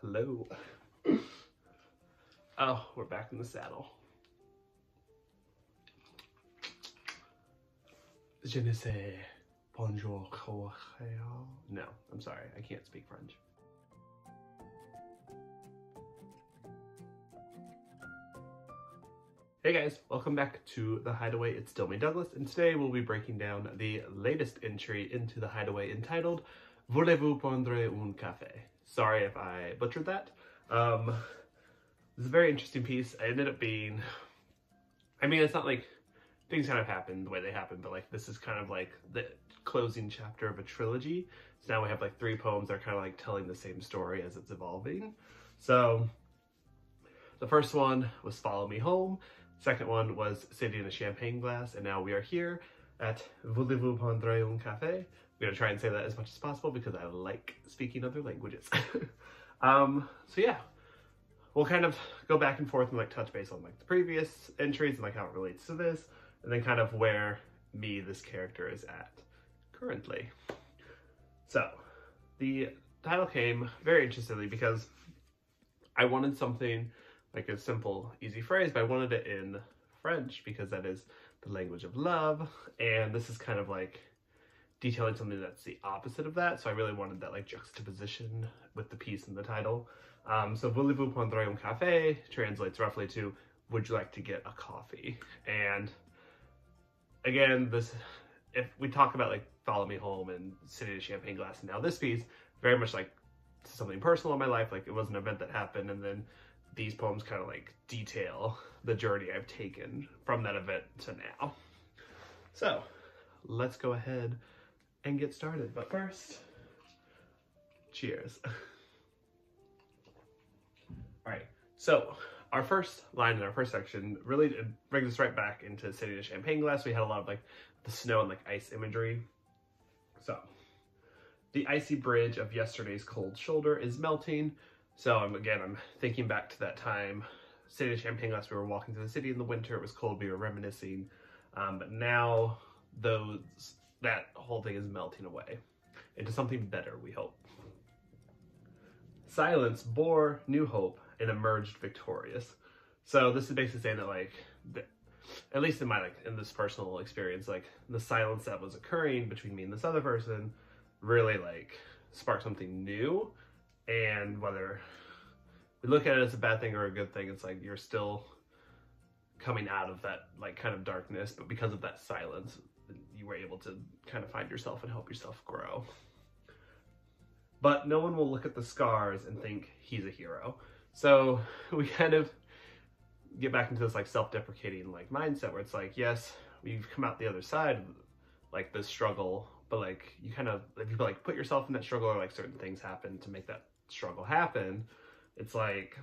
Hello. Oh, we're back in the saddle. Je ne sais bonjour. No, I'm sorry, I can't speak French. Hey guys, welcome back to The Hideaway. It's still me, Douglas, and today we'll be breaking down the latest entry into The Hideaway entitled Voulez-vous prendre un café? Sorry if I butchered that. This is a very interesting piece. I ended up being, I mean, it's not like things kind of happen the way they happen, but like this is kind of like the closing chapter of a trilogy. So now we have like 3 poems that are kind of like telling the same story as it's evolving. So the first one was Follow Me Home. Second one was City in a Champagne Glass. And now we are here at Voulez-vous prendre un café? I'm going to try and say that as much as possible because I like speaking other languages. So yeah, we'll kind of go back and forth and like touch base on like the previous entries and like how it relates to this, and then kind of where this character is at currently. So the title came very interestingly because I wanted something like a simple, easy phrase, but I wanted it in French because that is the language of love, and this is kind of like detailing something that's the opposite of that. So I really wanted that like juxtaposition with the piece in the title. So voulez-vous prendre un café translates roughly to would you like to get a coffee? And again, this, if we talk about like Follow Me Home and City in a Champagne Glass, and now this piece, very much like something personal in my life, like it was an event that happened, and then these poems kind of like detail the journey I've taken from that event to now. So let's go ahead and get started. But first, cheers. All right, so our first line in our first section really brings us right back into City in a Champagne Glass. We had a lot of like the snow and like ice imagery. So the icy bridge of yesterday's cold shoulder is melting. So I'm thinking back to that time, City in a Champagne Glass, we were walking through the city in the winter, it was cold, we were reminiscing, but now that whole thing is melting away into something better, we hope. Silence bore new hope and emerged victorious. So this is basically saying that like, at least in this personal experience, like the silence that was occurring between me and this other person really like sparked something new. And whether we look at it as a bad thing or a good thing, it's like you're still coming out of that like kind of darkness, but because of that silence, you were able to kind of find yourself and help yourself grow. But no one will look at the scars and think he's a hero. So we kind of get back into this like self-deprecating like mindset where it's like, yes, we've come out the other side of like this struggle, but like you kind of, if you like put yourself in that struggle or like certain things happen to make that struggle happen, it's like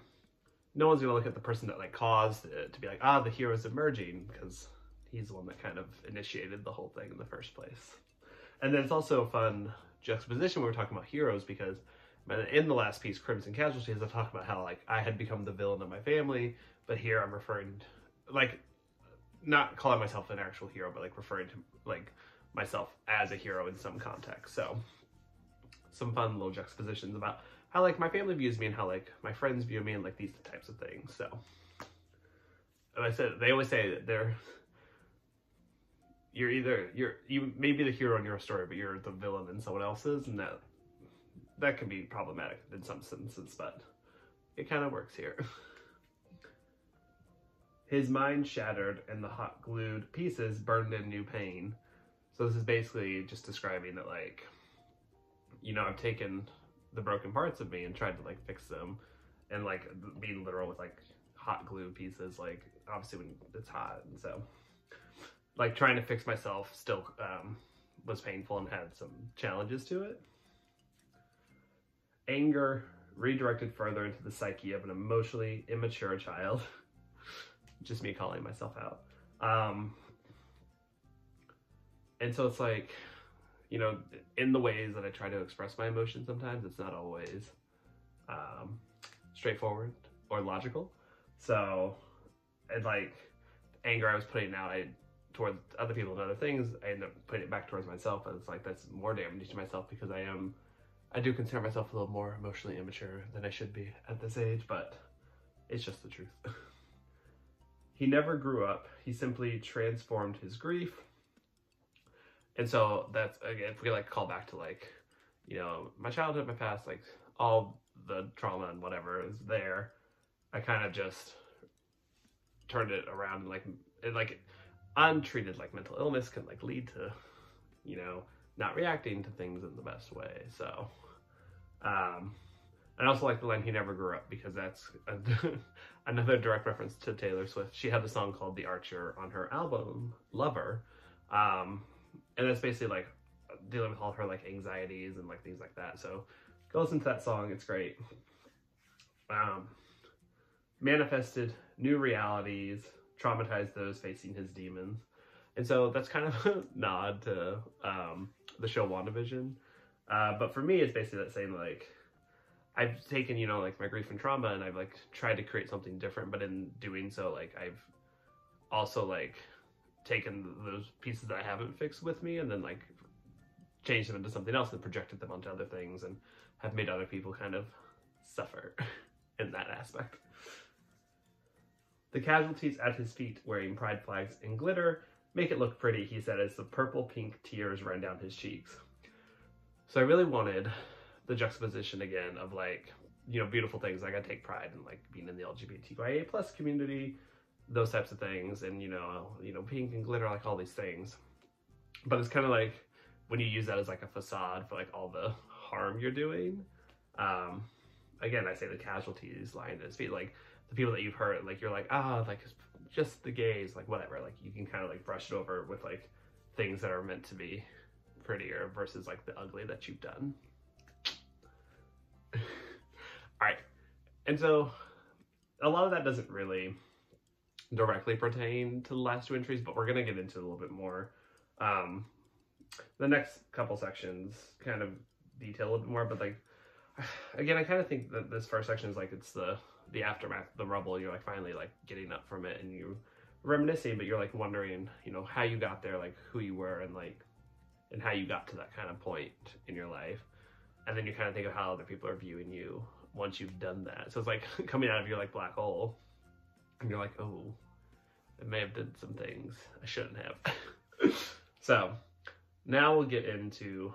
no one's gonna look at the person that like caused it to be like, the hero's emerging, because he's the one that kind of initiated the whole thing in the first place. And then it's also a fun juxtaposition when we're talking about heroes, because in the last piece, Crimson Casualties, I talk about how like I had become the villain of my family, but here I'm referring to, like, not calling myself an actual hero, but like referring to like myself as a hero in some context. So some fun little juxtapositions about how like my family views me and how like my friends view me and like these types of things. So as I said, they always say that you may be the hero in your story, but you're the villain in someone else's, and that can be problematic in some senses, but it kind of works here. His mind shattered and the hot glued pieces burned in new pain. So this is basically just describing that like, you know, I've taken the broken parts of me and tried to like fix them, and like being literal with like hot glue pieces, like obviously when it's hot, and so like trying to fix myself still was painful and had some challenges to it. Anger redirected further into the psyche of an emotionally immature child. Just me calling myself out. And so it's like, you know, in the ways that I try to express my emotions sometimes, it's not always straightforward or logical. So it's like anger I was putting out towards other people and other things, I end up putting it back towards myself, and it's like that's more damage to myself because I am I do consider myself a little more emotionally immature than I should be at this age, but it's just the truth. He never grew up. He simply transformed his grief. And so that's, again, if we like call back to like, you know, my childhood, my past, like all the trauma and whatever is there, I kind of just turned it around and like untreated like mental illness can like lead to, you know, not reacting to things in the best way. So, I also like the line, he never grew up, because that's another direct reference to Taylor Swift. She had a song called The Archer on her album, Lover. And that's basically like dealing with all her like anxieties and like things like that. So go listen to that song, it's great. Manifested new realities, traumatized those facing his demons. And so that's kind of a nod to the show WandaVision. But for me, it's basically that saying like, I've taken, you know, like my grief and trauma, and I've like tried to create something different, but in doing so, like I've also like taken those pieces that I haven't fixed with me and then like changed them into something else and projected them onto other things and have made other people kind of suffer in that aspect. The casualties at his feet, wearing pride flags and glitter, make it look pretty, he said, as the purple pink tears ran down his cheeks. So I really wanted the juxtaposition again of like, you know, beautiful things. Like I take pride in like being in the LGBTQIA plus community, those types of things, and you know, pink and glitter, like all these things. But it's kind of like when you use that as like a facade for like all the harm you're doing. Again, I say the casualties lying at his feet, like the people that you've hurt, like you're like, like it's just the gays, like whatever. Like you can kind of like brush it over with like things that are meant to be prettier versus like the ugly that you've done. All right, and so a lot of that doesn't really directly pertain to the last two entries, but we're going to get into it a little bit more. The next couple sections kind of detail a little bit more, but like, again, I kind of think that this first section is like, it's the aftermath, the rubble. You're like finally like getting up from it, and you reminiscing, but you're like wondering, you know, how you got there, like who you were, and like, and how you got to that kind of point in your life. And then you kind of think of how other people are viewing you once you've done that. So it's like coming out of your like black hole, and you're like, oh, I may have did some things I shouldn't have. So now we'll get into,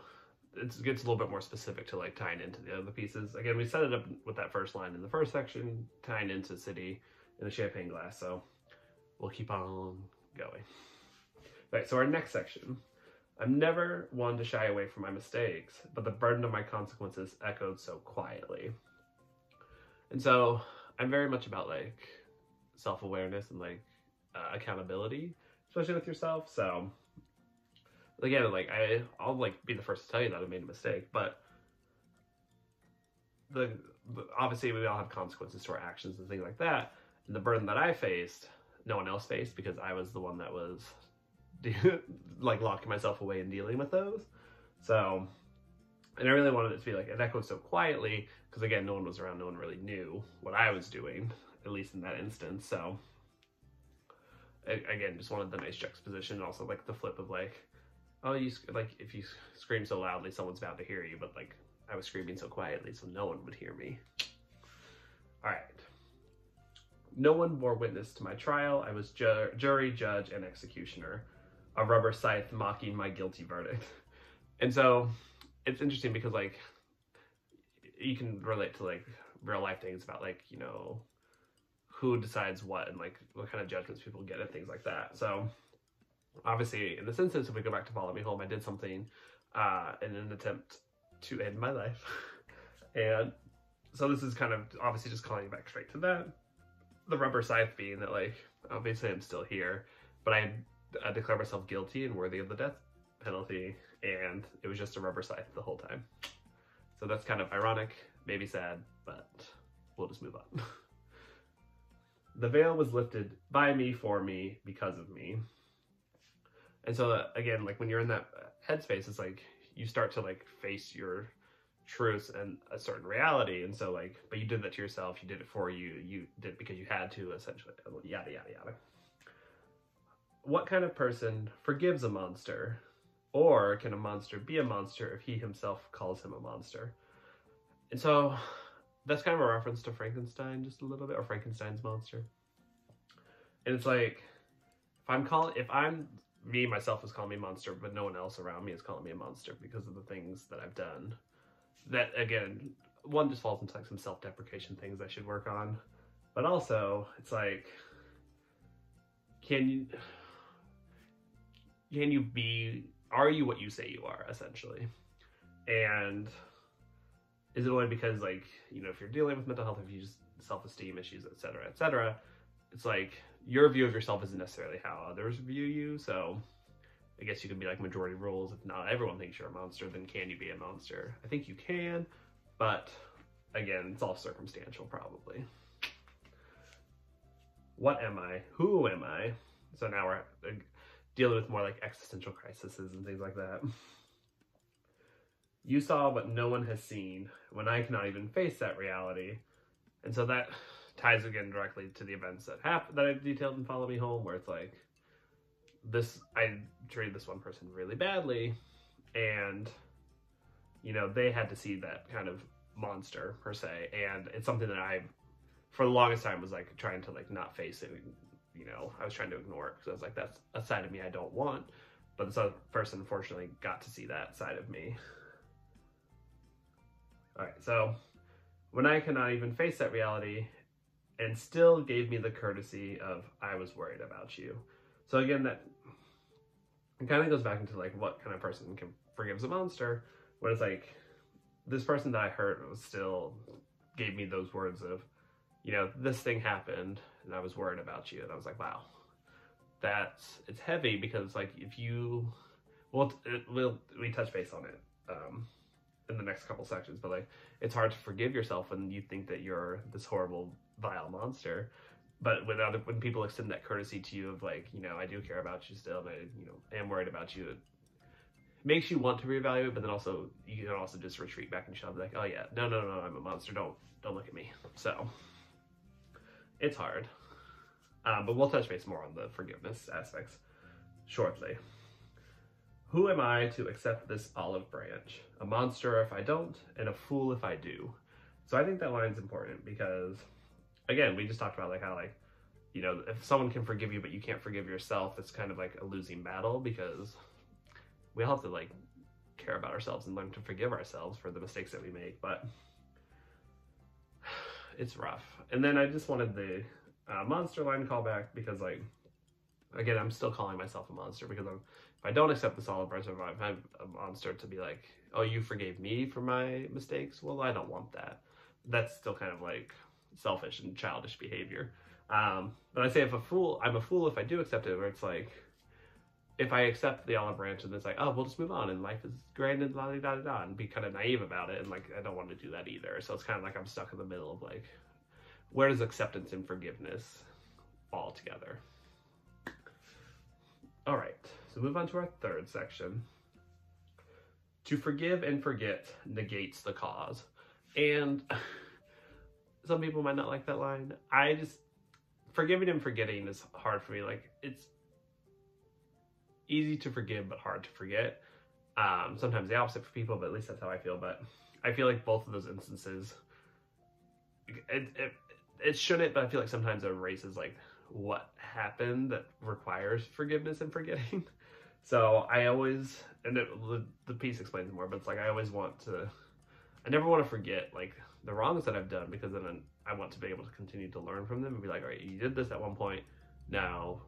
it gets a little bit more specific to like tying into the other pieces. Again, we set it up with that first line in the first section, tying into City in a champagne glass. So we'll keep on going. All right, so our next section. I'm never one to shy away from my mistakes, but the burden of my consequences echoed so quietly. And so I'm very much about like self-awareness and like accountability, especially with yourself. So again, like I'll like be the first to tell you that I made a mistake, but obviously we all have consequences to our actions and things like that. And the burden that I faced, no one else faced, because I was the one that was like locking myself away and dealing with those. So, and I really wanted it to be like, it echoed so quietly, because again, no one was around, no one really knew what I was doing, at least in that instance. So again, just wanted the nice juxtaposition, also like the flip of like, oh, you like if you scream so loudly, someone's bound to hear you, but like I was screaming so quietly, so no one would hear me. All right. No one bore witness to my trial. I was jury, judge, and executioner. A rubber scythe mocking my guilty verdict. And so it's interesting because like you can relate to like real life things about like, you know, who decides what and like what kind of judgments people get and things like that. So obviously in this instance, if we go back to Follow Me Home, I did something in an attempt to end my life. And so this is kind of obviously just calling you back straight to that. The rubber scythe being that like, obviously I'm still here, but I declare myself guilty and worthy of the death penalty, and it was just a rubber scythe the whole time. So that's kind of ironic, maybe sad, but we'll just move on. The veil was lifted by me, for me, because of me. And so again, like when you're in that headspace, it's like you start to like face your truths and a certain reality. And so like, but you did that to yourself, you did it for you, you did it because you had to, essentially, yada, yada, yada. What kind of person forgives a monster? Or can a monster be a monster if he himself calls him a monster? And so that's kind of a reference to Frankenstein just a little bit, or Frankenstein's monster. And it's like, if I'm me, myself is calling me a monster, but no one else around me is calling me a monster because of the things that I've done. That, again, one just falls into like some self-deprecation things I should work on. But also, it's like, are you what you say you are, essentially? And is it only because, like, you know, if you're dealing with mental health issues, self-esteem issues, etc., it's like, your view of yourself isn't necessarily how others view you, so I guess you could be like majority rules. If not everyone thinks you're a monster, then can you be a monster? I think you can, but again, it's all circumstantial, probably. What am I? Who am I? So now we're dealing with more like existential crises and things like that. You saw what no one has seen when I cannot even face that reality. And so that ties again directly to the events that I detailed in Follow Me Home, where it's like, I treated this one person really badly, and, you know, they had to see that kind of monster, per se, and it's something that I, for the longest time, was like trying to like not face it. You know, I was trying to ignore it because I was like, that's a side of me I don't want. But this other person, unfortunately, got to see that side of me. All right, so when I cannot even face that reality, and still gave me the courtesy of, I was worried about you. So again, that it kind of goes back into like what kind of person forgives a monster, when it's like, this person that I hurt still gave me those words of, you know, this thing happened and I was worried about you. And I was like, wow, it's heavy, because like, if you, we touch base on it in the next couple sections, but like, it's hard to forgive yourself when you think that you're this horrible, vile monster. But when people extend that courtesy to you of like, you know, I do care about you still, and I, you know, am worried about you, it makes you want to reevaluate. But then also, you can also just retreat back and shove, like, oh yeah, no, I'm a monster, don't look at me. So it's hard, but we'll touch base more on the forgiveness aspects shortly. Who am I to accept this olive branch? A monster if I don't, and a fool if I do. So I think that line's important because, again, we just talked about like how, like, you know, if someone can forgive you but you can't forgive yourself, it's kind of like a losing battle, because we all have to like care about ourselves and learn to forgive ourselves for the mistakes that we make. But it's rough. And then I just wanted the monster line callback because, like, again, I'm still calling myself a monster because if I don't accept this olive branch, if I'm a monster, to be like, oh, you forgave me for my mistakes. Well, I don't want that. That's still kind of like selfish and childish behavior. But I say I'm a fool if I do accept it, where it's like, if I accept the olive branch and it's like, oh, we'll just move on and life is grand and la-di-da-da-da, and be kind of naive about it, and like, I don't want to do that either. So it's kind of like I'm stuck in the middle of like, where does acceptance and forgiveness fall together? All right, so move on to our third section. To forgive and forget negates the cause. And some people might not like that line. Forgiving and forgetting is hard for me. Like, it's easy to forgive, but hard to forget. Sometimes the opposite for people, but at least that's how I feel. But I feel like both of those instances, it shouldn't, but I feel like sometimes it erases like what happened that requires forgiveness and forgetting. So I always, and the piece explains more, but it's like, I never want to forget like the wrongs that I've done, because then I want to be able to continue to learn from them and be like, all right, you did this at one point, now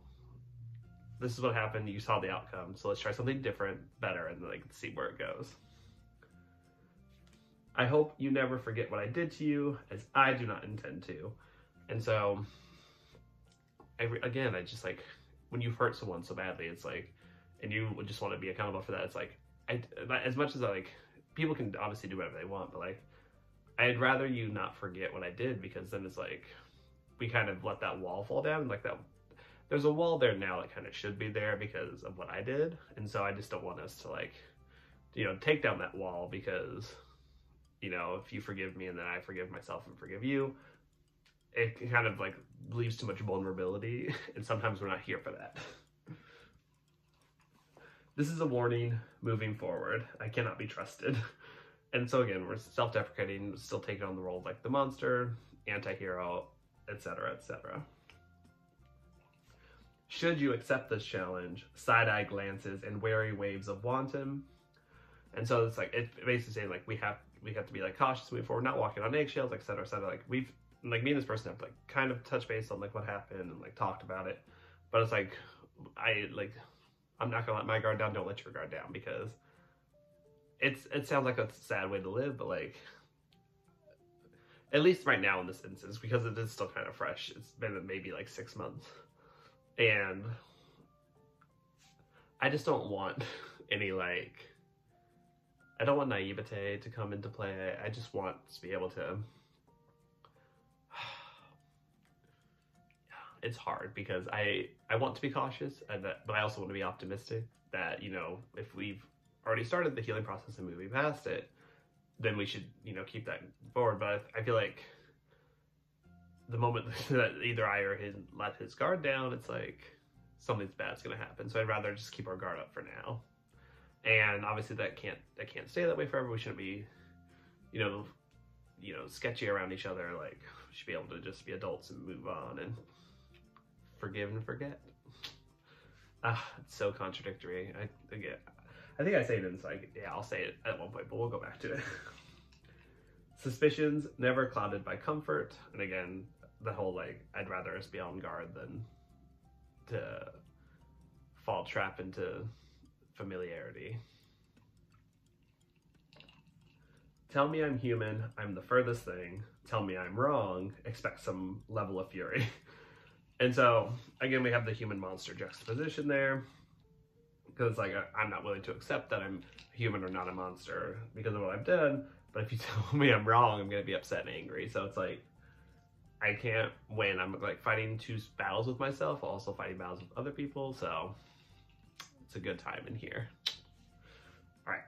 this is what happened, you saw the outcome, so let's try something different, better, and like see where it goes. I hope you never forget what I did to you, as I do not intend to. And so, I just like, when you've hurt someone so badly, it's like, and you just want to be accountable for that, it's like, as much as people can obviously do whatever they want, but like, I'd rather you not forget what I did, because then it's like, we kind of let that wall fall down, like that, there's a wall there now that kind of should be there because of what I did. And so I just don't want us to like, you know, take down that wall, because, you know, if you forgive me and then I forgive myself and forgive you, it kind of like leaves too much vulnerability, and sometimes we're not here for that. This is a warning moving forward. I cannot be trusted. And so again, we're self-deprecating, still taking on the role of like the monster, anti-hero, etc., etc. Should you accept this challenge? Side-eye glances and wary waves of wanton. And so it's like, it's basically saying like we have to be like cautious moving forward, not walking on eggshells, etc., etc. Like me and this person have like kind of touched base on like what happened and like talked about it, but it's like I'm not gonna let my guard down. Don't let your guard down, because it sounds like a sad way to live, but like at least right now in this instance, because it is still kind of fresh. It's been maybe like 6 months, and I just don't want any like. I don't want naivete to come into play. I just want to be able to. It's hard because I want to be cautious, but I also want to be optimistic that, you know, if we've already started the healing process and moving past it, then we should, you know, keep that forward. But I feel like the moment that either I or him let his guard down, it's like something's bad's gonna happen. So I'd rather just keep our guard up for now. And obviously that can't stay that way forever. We shouldn't be, you know, sketchy around each other. Like, we should be able to just be adults and move on and forgive and forget. It's so contradictory. I think I say it in this, like, yeah, I'll say it at one point, but we'll go back to it. Suspicions never clouded by comfort. And again, the whole like, I'd rather us be on guard than to fall trap into familiarity. Tell me I'm human, I'm the furthest thing. Tell me I'm wrong, expect some level of fury. And so, again, we have the human monster juxtaposition there. Because, like, I'm not willing to accept that I'm human or not a monster because of what I've done. But if you tell me I'm wrong, I'm going to be upset and angry. So it's like, I can't win. I'm, like, fighting 2 battles with myself, while also fighting battles with other people. So it's a good time in here. All right.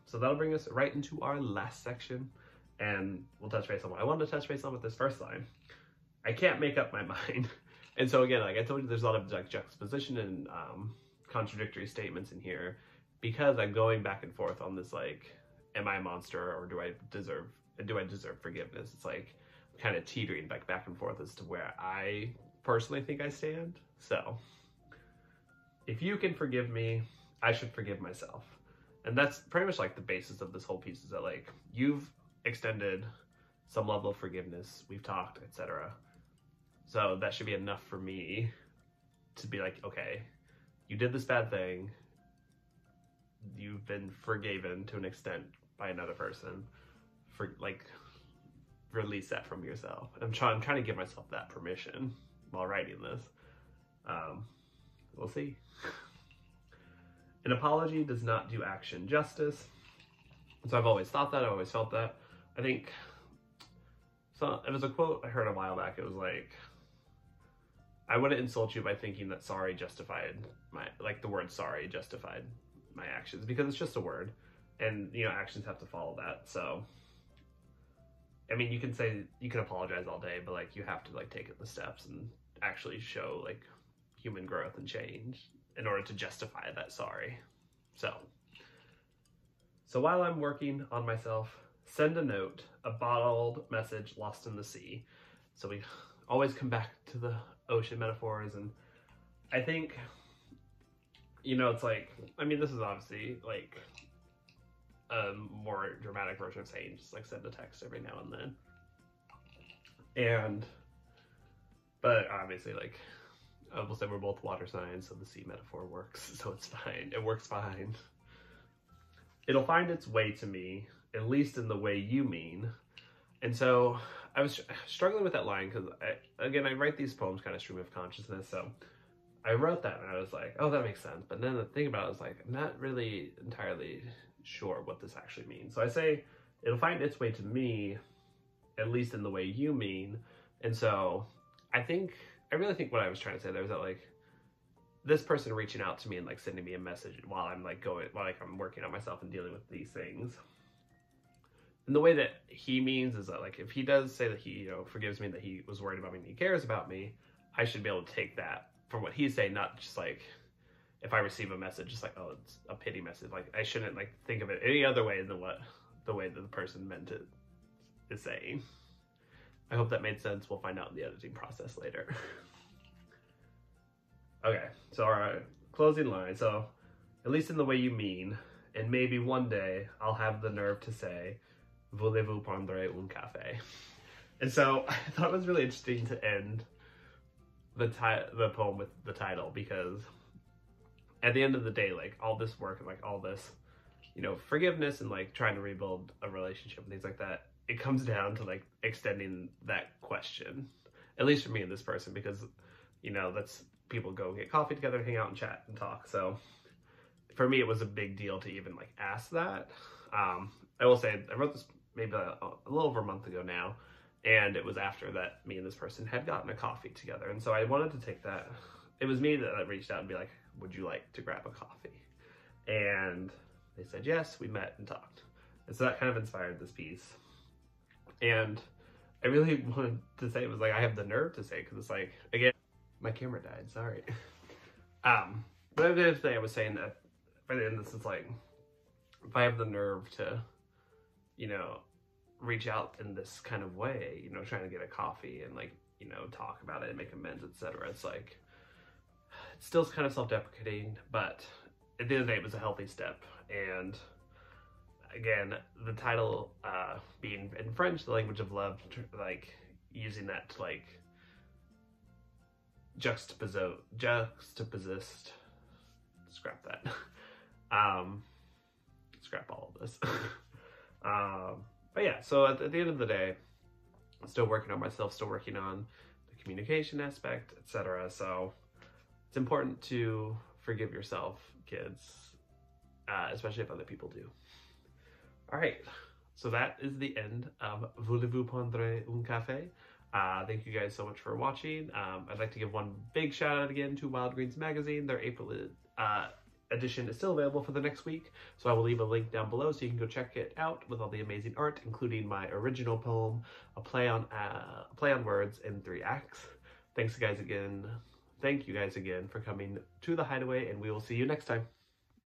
So that'll bring us right into our last section. And we'll touch base on what I wanted to touch base on with this first line. I can't make up my mind. And so again, like I told you, there's a lot of like juxtaposition and contradictory statements in here, because I'm going back and forth on this, like, am I a monster or do I deserve forgiveness? It's like kind of teetering back and forth as to where I personally think I stand. So if you can forgive me, I should forgive myself. And that's pretty much like the basis of this whole piece, is that like you've extended some level of forgiveness, we've talked, etc. So that should be enough for me to be like, okay, you did this bad thing. You've been forgiven to an extent by another person. For like, release that from yourself. I'm trying to give myself that permission while writing this. We'll see. An apology does not do action justice. So I've always thought that. I've always felt that. I think. So it was a quote I heard a while back. It was like, I wouldn't insult you by thinking that sorry justified the word sorry justified my actions, because it's just a word, and you know, actions have to follow that. So I mean, you can apologize all day, but like you have to like take the steps and actually show like human growth and change in order to justify that sorry. So while I'm working on myself, send a note, a bottled message lost in the sea. So we always come back to the ocean metaphors, and I think, you know, it's like, I mean, this is obviously like a more dramatic version of saying just like send a text every now and then. But obviously, like, we'll say we're both water signs, so the sea metaphor works, so it's fine. It works fine. It'll find its way to me, at least in the way you mean. And so I was struggling with that line because, I write these poems kind of stream of consciousness. So I wrote that and I was like, oh, that makes sense. But then the thing about it is like, I'm not really entirely sure what this actually means. So I say, it'll find its way to me, at least in the way you mean. And so I really think what I was trying to say there was that like, this person reaching out to me and like sending me a message while I'm working on myself and dealing with these things. And the way that he means is that like, if he does say that he, you know, forgives me, that he was worried about me and he cares about me, I should be able to take that from what he's saying, not just like, if I receive a message, just like, oh, it's a pity message. Like, I shouldn't like think of it any other way than what the way that the person meant it is saying. I hope that made sense. We'll find out in the editing process later. Okay, so our closing line. So, at least in the way you mean, and maybe one day I'll have the nerve to say, voulez-vous prendre un café? And so I thought it was really interesting to end the poem with the title, because at the end of the day, like all this work and like all this, you know, forgiveness and like trying to rebuild a relationship and things like that, it comes down to like extending that question, at least for me and this person, because, you know, that's people go get coffee together, hang out and chat and talk. So for me, it was a big deal to even like ask that. I will say I wrote this maybe a little over a month ago now, and it was after that me and this person had gotten a coffee together. And so I wanted to take that. It was me that reached out and be like, would you like to grab a coffee? And they said yes. We met and talked. And so that kind of inspired this piece. And I really wanted to say, it was like I have the nerve to say, because it's like, again, my camera died, sorry. But at the end of the day, I was saying that by the end of this, it's like, if I have the nerve to, you know, reach out in this kind of way, you know, trying to get a coffee and like, you know, talk about it and make amends, etc. It's like, it's still kind of self-deprecating, but at the end of the day, it was a healthy step. And again, the title being in French, the language of love, like using that to like juxtaposed, scrap that. Scrap all of this. But yeah, so at the end of the day, I'm still working on myself, still working on the communication aspect, etc. So it's important to forgive yourself, kids, especially if other people do. All right, so that is the end of Voulez-vous prendre un café? Thank you guys so much for watching. I'd like to give one big shout out again to Wild Greens Magazine. Their April edition is still available for the next week, so I will leave a link down below so you can go check it out with all the amazing art, including my original poem, a play on words in 3 acts. Thank you guys again for coming to the Hideaway, and we will see you next time.